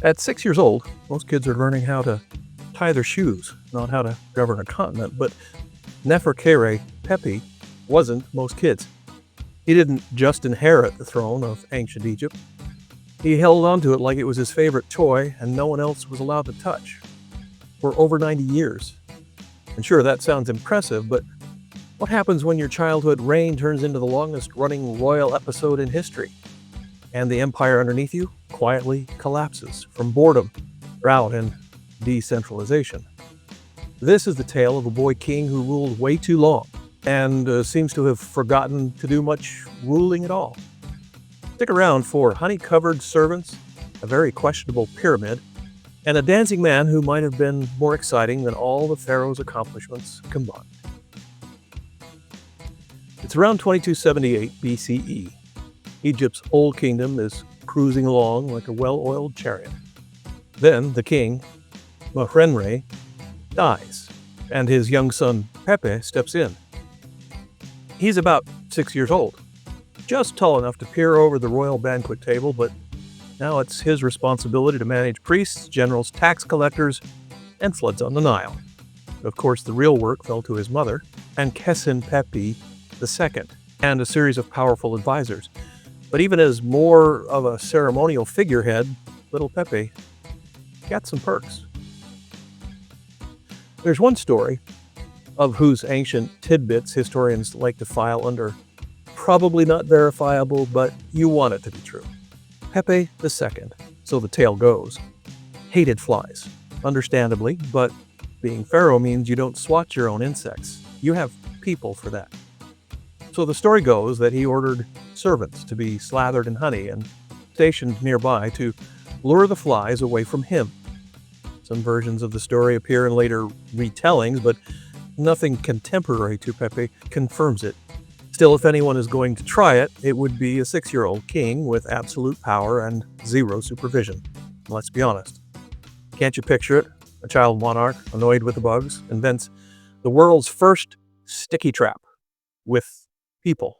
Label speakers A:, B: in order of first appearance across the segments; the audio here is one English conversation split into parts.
A: At 6 years old, most kids are learning how to tie their shoes, not how to govern a continent. But Neferkare Pepi wasn't most kids. He didn't just inherit the throne of ancient Egypt. He held onto it like it was his favorite toy and no one else was allowed to touch for over 90 years. And sure, that sounds impressive, but what happens when your childhood reign turns into the longest-running royal episode in history, and the empire underneath you quietly collapses from boredom, drought, and decentralization? This is the tale of a boy king who ruled way too long and seems to have forgotten to do much ruling at all. Stick around for honey-covered servants, a very questionable pyramid, and a dancing man who might have been more exciting than all the pharaoh's accomplishments combined. It's around 2278 BCE. Egypt's old kingdom is cruising along like a well-oiled chariot. Then the king, Mahrenre, dies, and his young son Pepi steps in. He's about 6 years old, just tall enough to peer over the royal banquet table, but now it's his responsibility to manage priests, generals, tax collectors, and floods on the Nile. Of course, the real work fell to his mother, Ancession Pepi II, and a series of powerful advisors. But even as more of a ceremonial figurehead, little Pepi got some perks. There's one story, of whose ancient tidbits historians like to file under probably not verifiable, but you want it to be true. Pepi II, so the tale goes, hated flies, understandably, but being pharaoh means you don't swat your own insects. You have people for that. So the story goes that he ordered servants to be slathered in honey and stationed nearby to lure the flies away from him. Some versions of the story appear in later retellings, but nothing contemporary to Pepi confirms it. Still, if anyone is going to try it, it would be a 6-year-old king with absolute power and zero supervision. Let's be honest. Can't you picture it? A child monarch, annoyed with the bugs, invents the world's first sticky trap with people.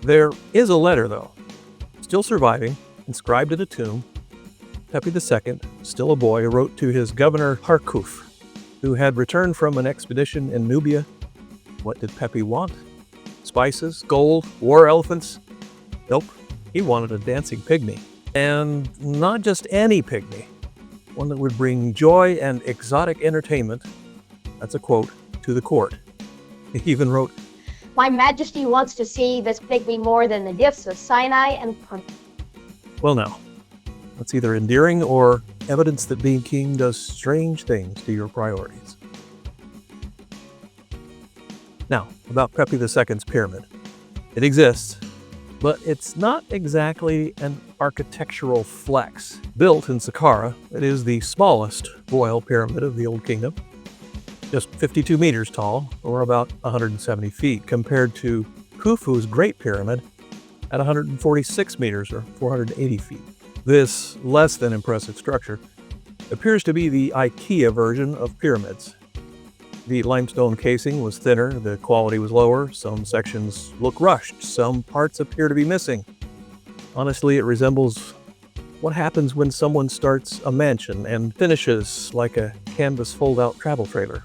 A: There is a letter, though, still surviving, inscribed in a tomb. Pepi II, still a boy, wrote to his governor Harkuf, who had returned from an expedition in Nubia. What did Pepi want? Spices, gold, war elephants? Nope, he wanted a dancing pygmy. And not just any pygmy, one that would bring joy and exotic entertainment, that's a quote, to the court. He even wrote,
B: "My Majesty wants to see this pygmy more than the gifts of Sinai and Punt."
A: Well now, that's either endearing or evidence that being king does strange things to your priorities. Now, about Pepi II's pyramid. It exists, but it's not exactly an architectural flex. Built in Saqqara, it is the smallest royal pyramid of the Old Kingdom, just 52 meters tall, or about 170 feet, compared to Khufu's Great Pyramid at 146 meters, or 480 feet. This less than impressive structure appears to be the IKEA version of pyramids. The limestone casing was thinner, the quality was lower, some sections look rushed, some parts appear to be missing. Honestly, it resembles what happens when someone starts a mansion and finishes like a canvas fold-out travel trailer.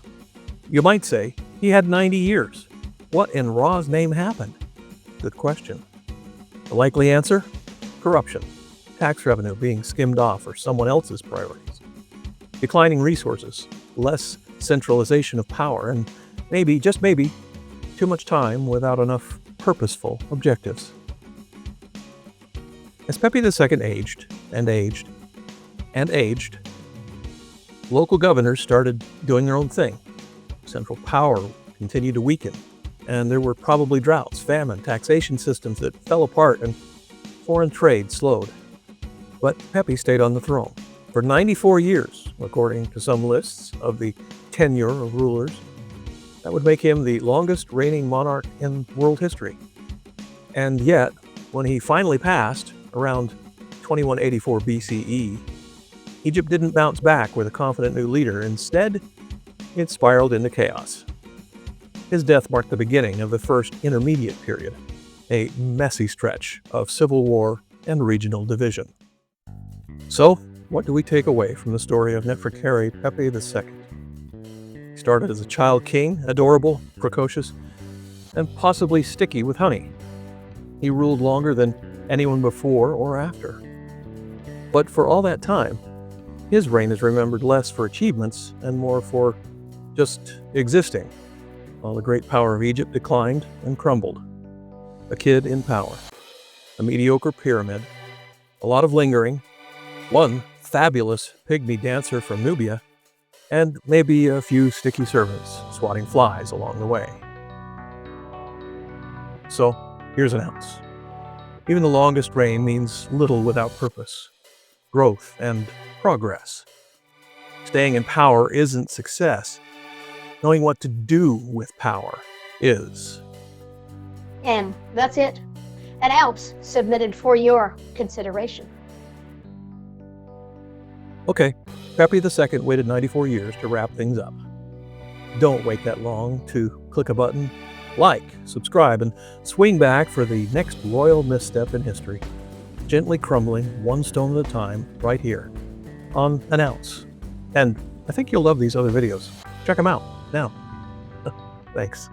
A: You might say, he had 90 years. What in Ra's name happened? Good question. The likely answer? Corruption. Tax revenue being skimmed off for someone else's priorities. Declining resources, less centralization of power, and maybe, just maybe, too much time without enough purposeful objectives. As Pepi II aged and aged and aged, local governors started doing their own thing. Central power continued to weaken, and there were probably droughts, famine, taxation systems that fell apart, and foreign trade slowed. But Pepi stayed on the throne for 94 years, according to some lists of the tenure of rulers. That would make him the longest reigning monarch in world history. And yet, when he finally passed, around 2184 BCE, Egypt didn't bounce back with a confident new leader. Instead, it spiraled into chaos. His death marked the beginning of the first intermediate period, a messy stretch of civil war and regional division. So, what do we take away from the story of Nefertari Pepi II? He started as a child king, adorable, precocious, and possibly sticky with honey. He ruled longer than anyone before or after. But for all that time, his reign is remembered less for achievements and more for just existing, while the great power of Egypt declined and crumbled. A kid in power, a mediocre pyramid, a lot of lingering, one fabulous pygmy dancer from Nubia, and maybe a few sticky servants swatting flies along the way. So, here's an ounce. Even the longest reign means little without purpose, growth, and progress. Staying in power isn't success. Knowing what to do with power is.
B: And that's it. An ounce submitted for your consideration.
A: Okay, Pepi II waited 94 years to wrap things up. Don't wait that long to click a button, like, subscribe, and swing back for the next royal misstep in history. Gently crumbling, one stone at a time, right here, on An Ounce. And I think you'll love these other videos. Check them out now. Thanks.